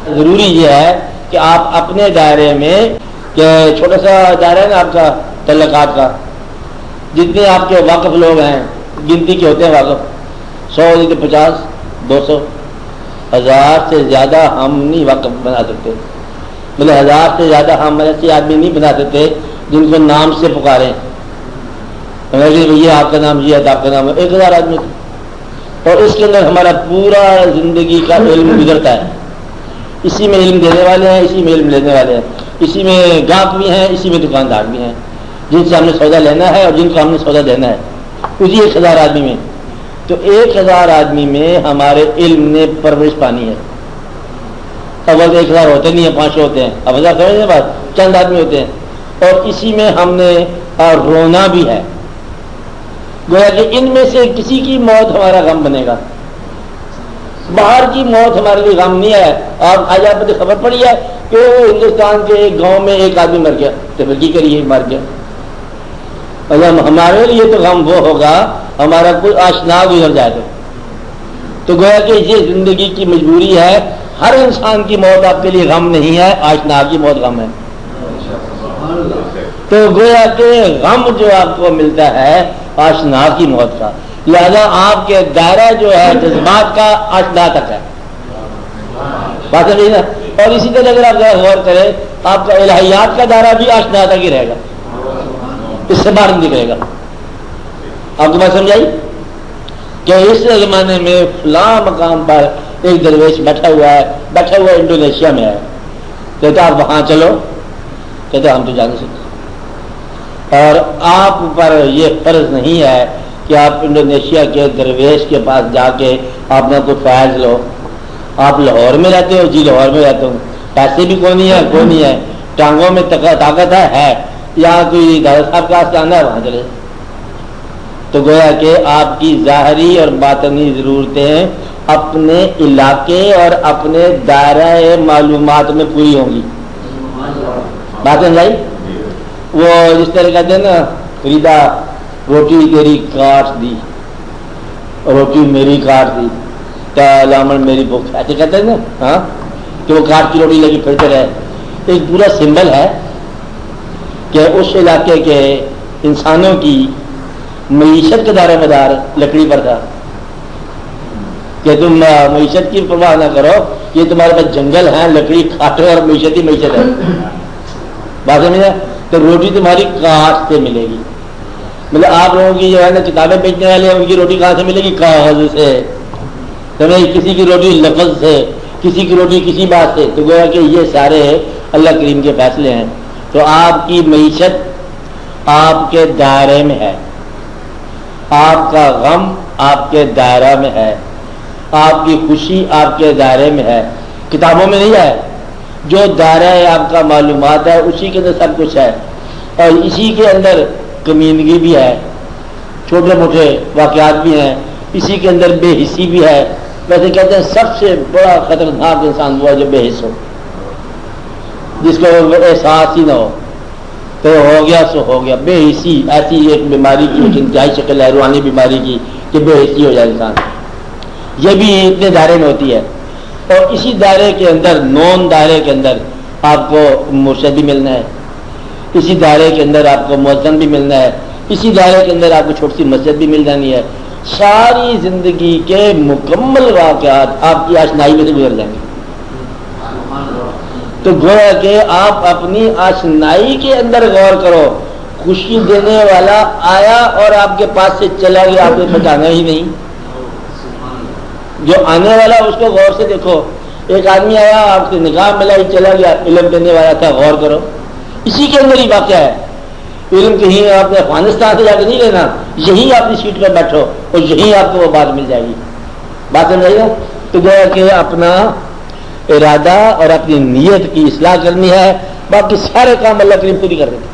ضروری یہ ہے کہ آپ اپنے دائرے میں، کہ چھوٹا سا دائرہ ہے نا آپ کا تعلقات کا، جتنے آپ کے واقف لوگ ہیں گنتی کے ہوتے ہیں واقف، 100 50 200 1000 سے زیادہ ہم نہیں واقف بنا سکتے، مطلب 1000 سے زیادہ ہم ایسے آدمی نہیں بنا سکتے جن کو نام سے پکاریں، یہ آپ کا نام، یہ آپ کا نام، 1000 آدمی، اور اس کے اندر ہمارا پورا زندگی کا علم گزرتا ہے، اسی میں علم دینے والے ہیں، اسی میں علم لینے والے ہیں، اسی میں گاہک بھی ہیں، اسی میں دکاندار بھی ہیں، جن سے ہم نے سودا لینا ہے اور جن کو ہم نے سودا دینا ہے، اسی 1000 آدمی میں۔ تو 1000 آدمی میں ہمارے علم نے پرورش پانی ہے۔ اول 1000 ہوتے نہیں ہیں، 500 ہوتے ہیں، اب 1000 سمجھنے بات، چند آدمی ہوتے ہیں، اور اسی میں ہم نے رونا بھی ہے، گویا کہ ان میں سے کسی کی موت ہمارا غم بنے گا، باہر کی موت ہمارے لیے غم نہیں ہے۔ آپ آج آپ کو خبر پڑی ہے کہ ہندوستان کے ایک گاؤں میں ایک آدمی مر گیا، تبلیغی کریے مر گیا، مطلب ہمارے لیے تو غم وہ ہوگا ہمارا کوئی آشنا گزر جائے تو گویا کہ یہ زندگی کی مجبوری ہے، ہر انسان کی موت آپ کے لیے غم نہیں ہے، آشنا کی موت غم ہے۔ تو گویا کہ غم جو آپ کو ملتا ہے آشنا کی موت کا، لہذا آپ کے دائرہ جو ہے جذبات کا آشنا تک ہے، بات سمجھے نا۔ اور اسی طرح اگر آپ ذرا غور کریں، آپ کا الہیات کا دائرہ بھی آشنا تک ہی رہے گا، اس سے باہر نہیں نکلے گا۔ آپ کو بات سمجھائی کہ اس زمانے میں فلاں مقام پر ایک درویش بیٹھا ہوا انڈونیشیا میں ہے، کہتا آپ وہاں چلو، کہتا ہم تو جا نہیں سکتے، اور آپ پر یہ فرض نہیں ہے کہ آپ انڈونیشیا کے درویش کے پاس جا کے آپ نے کوئی فیض لو۔ آپ لاہور میں رہتے ہو، جی لاہور میں رہتا ہوں، پیسے بھی کوئی نہیں ہے، ٹانگوں میں طاقت ہے، یا کوئی دادا صاحب کا آستانہ ہے، وہاں چلے۔ تو گویا کہ آپ کی ظاہری اور باطنی ضرورتیں اپنے علاقے اور اپنے دائرہ معلومات میں پوری ہوں گی، بات سمجھ آئی؟ وہ جس طرح کہتے ہیں نا، فریدا روٹی تیری کاٹ دی، روٹی میری کاٹ دی، لامن میری بھوک، ایسے کہتے ہیں نا، ہاں، کہ وہ کاٹ کی روٹی لے کے پھرتے رہے۔ ایک پورا سمبل ہے کہ اس علاقے کے انسانوں کی معیشت کا دار و مدار لکڑی پر تھا، کہ تم معیشت کی پرواہ نہ کرو، یہ تمہارے پاس جنگل ہیں، لکڑی کاٹو اور معیشت ہی معیشت ہے، بات سمجھا؟ تو روٹی تمہاری کاٹ سے ملے گی، مطلب آپ لوگوں کی جو ہے نا کتابیں بیچنے والے ہیں، ان کی روٹی کہاں سے ملے گی؟ کاغذ سے، کسی کی روٹی لفظ سے، کسی کی روٹی کسی بات سے۔ تو گویا کہ یہ سارے اللہ کریم کے فیصلے ہیں۔ تو آپ کی معیشت آپ کے دائرے میں ہے، آپ کا غم آپ کے دائرہ میں ہے، آپ کی خوشی آپ کے دائرے میں ہے، کتابوں میں نہیں ہے۔ جو دائرہ ہے آپ کا معلومات ہے، اسی کے اندر سب کچھ ہے، اور اسی کے اندر کمینگی بھی ہے، چھوٹے موٹے واقعات بھی ہیں، اسی کے اندر بے حسی بھی ہے۔ ویسے کہتے ہیں سب سے بڑا خطرناک انسان وہ ہے جو بے حس ہو، جس کو احساس ہی نہ ہو، تو ہو گیا سو ہو گیا۔ بے حسی ایسی ایک بیماری کی ایک انتہائی شکل ہے، روحانی بیماری کی، کہ بے حسی ہو جائے انسان۔ یہ بھی اتنے دائرے میں ہوتی ہے، اور اسی دائرے کے اندر، نون دائرے کے اندر آپ کو مرشد بھی ملنا ہے، اسی دائرے کے اندر آپ کو مؤذن بھی ملنا ہے، اسی دائرے کے اندر آپ کو چھوٹی سی مسجد بھی مل جانی ہے۔ ساری زندگی کے مکمل واقعات آپ کی آشنائی میں سے گزر جائیں گے۔ تو گویا کہ آپ اپنی آشنائی کے اندر غور کرو، خوشی دینے والا آیا اور آپ کے پاس سے چلا گیا، آپ نے بچانا ہی نہیں۔ جو آنے والا اس کو غور سے دیکھو، ایک آدمی آیا آپ سے نگاہ ملا ہی چلا گیا، علم دینے والا تھا، غور کرو، اسی کے اندر ہی واقعہ ہے۔ علم کہیں آپ نے افغانستان سے جا کے نہیں لینا، یہیں آپ کی سیٹ پر بیٹھو اور یہیں آپ کو وہ بات مل جائے گی، بات سمجھائیے گا۔ تو گویا کہ اپنا ارادہ اور اپنی نیت کی اصلاح کرنی ہے، باقی سارے کام اللہ کریم پوری کر دیں گے۔